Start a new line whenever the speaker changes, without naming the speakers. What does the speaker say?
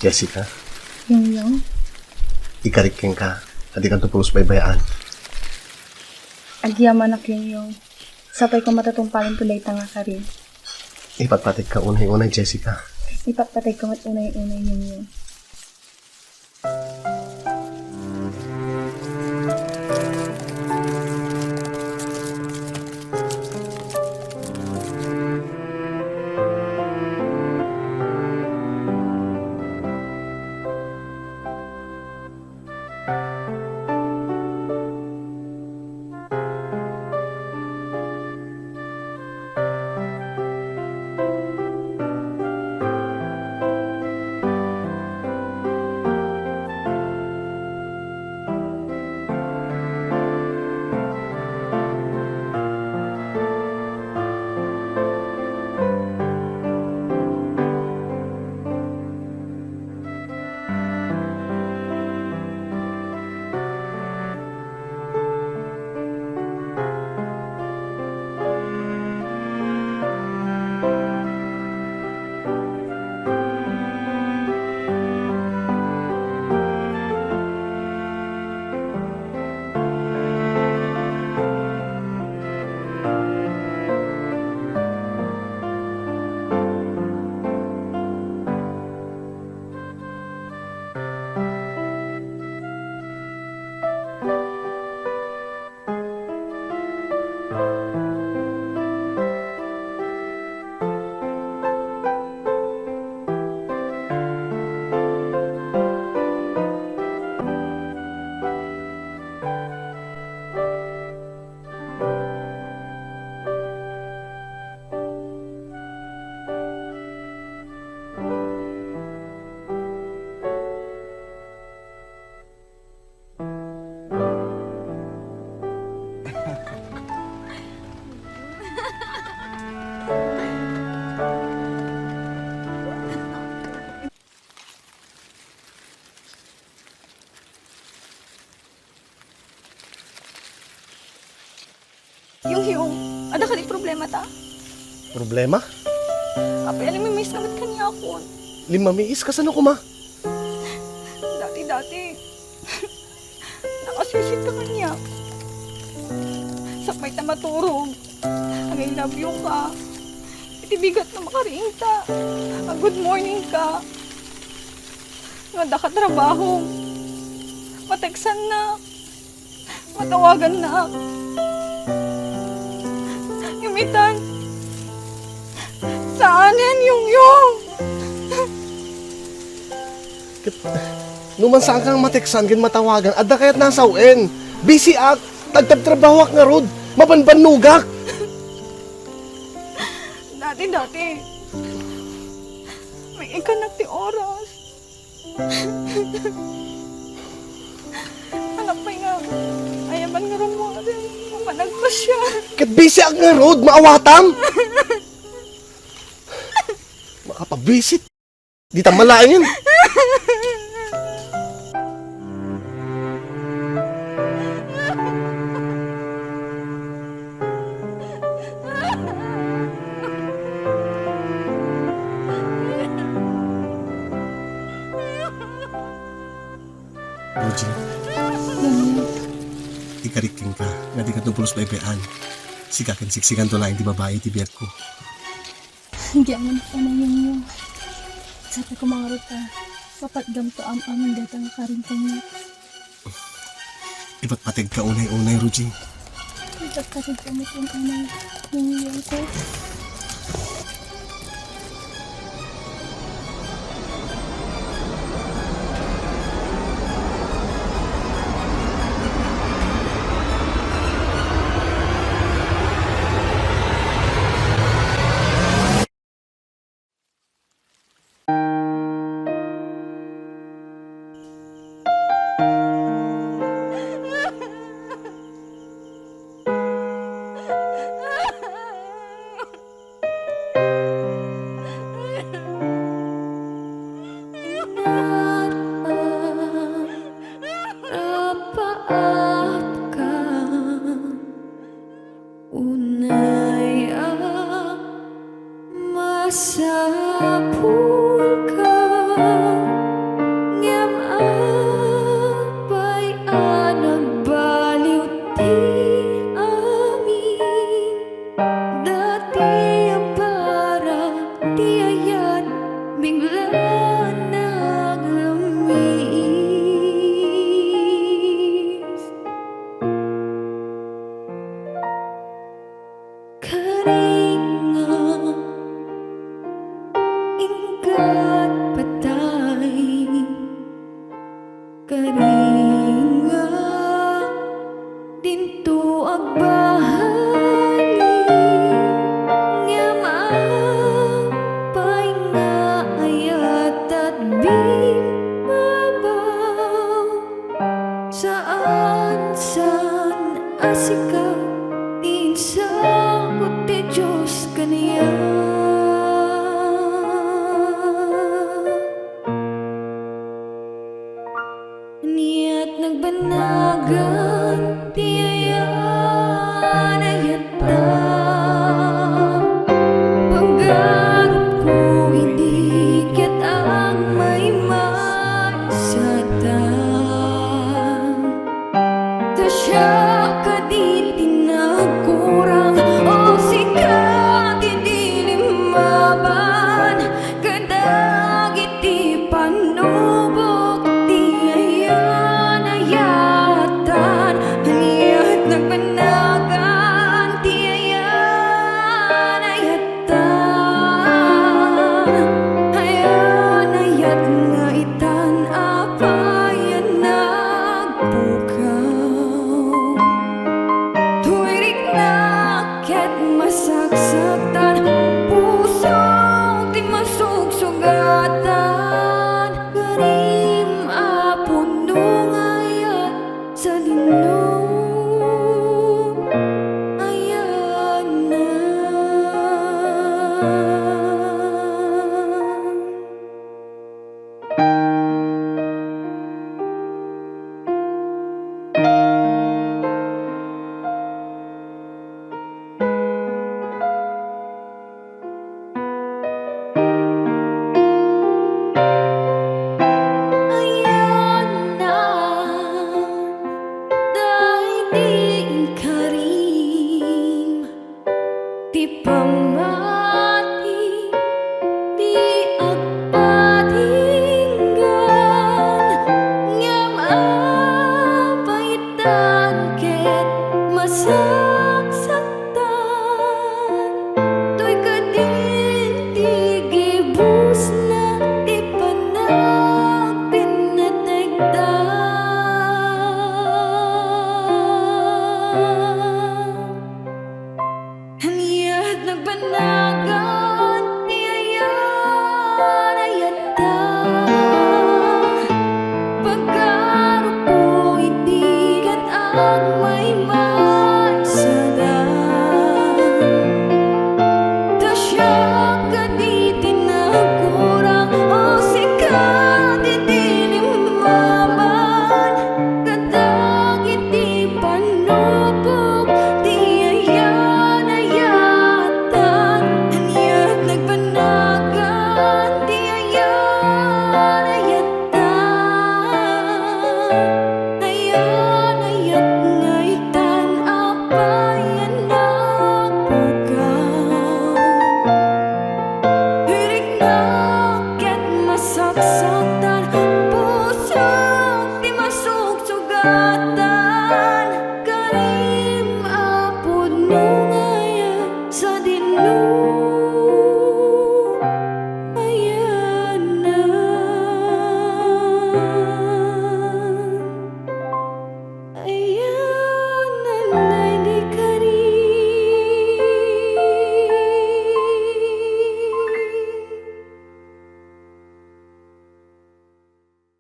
Jessica,
Yongyong,
ikariking ka. Adi kang tupulos baybayaan.
agyaman ak Yongyong. Sapay ko matatumpalan tulay tanga ka rin.
Ipatpatik ka unay-unay, Jessica.
Ipagpatay ko at unay-unay Yongyong.
Yung, ada ka di problema ta?
Problema?
Apay, alam mo, miss naman kanya ako.
Lima miis ka sana kuma.
Dati. Nakasisit ka kanya. Sapay ta maturog. Ang I love you ka. Itibigat na makariing ta. Ang good morning ka. Nga ka trabaho. Mateksan na. Matawagan na. Yumitan. Saan yan, Yongyong?
Numan saan kang mateksan, kin matawagan, adda kaya't nasawin. Busy ak, tagtab-trabaho ak nga rod, mabanbanugak.
Dati. May ikanak ti oras. Anak pa nga, ayaman nga rin mo rin. Mapanagpa siya.
Kat busy ak nga rod, maawatam. Makapag-visit. Di ta malain. Rojean, ikariking ka, nga di ka tupulos baybayaan. Siksikan to lang, di babae, ti biyag ko.
Agyaman ka na Yongyong. Sapay ko mga ruta. Papatgam to ang datang ka rin kanya.
Ipatpatig ka unay-unay, Rojean.
Ipagpatay ko mo kung anong Yongyong ko.
nga dinto agbahali nga maapay nga ayat at bibabaw saan asika din sa kote Diyos kaniya. Niat nagbanagan ti ayan ayata pagga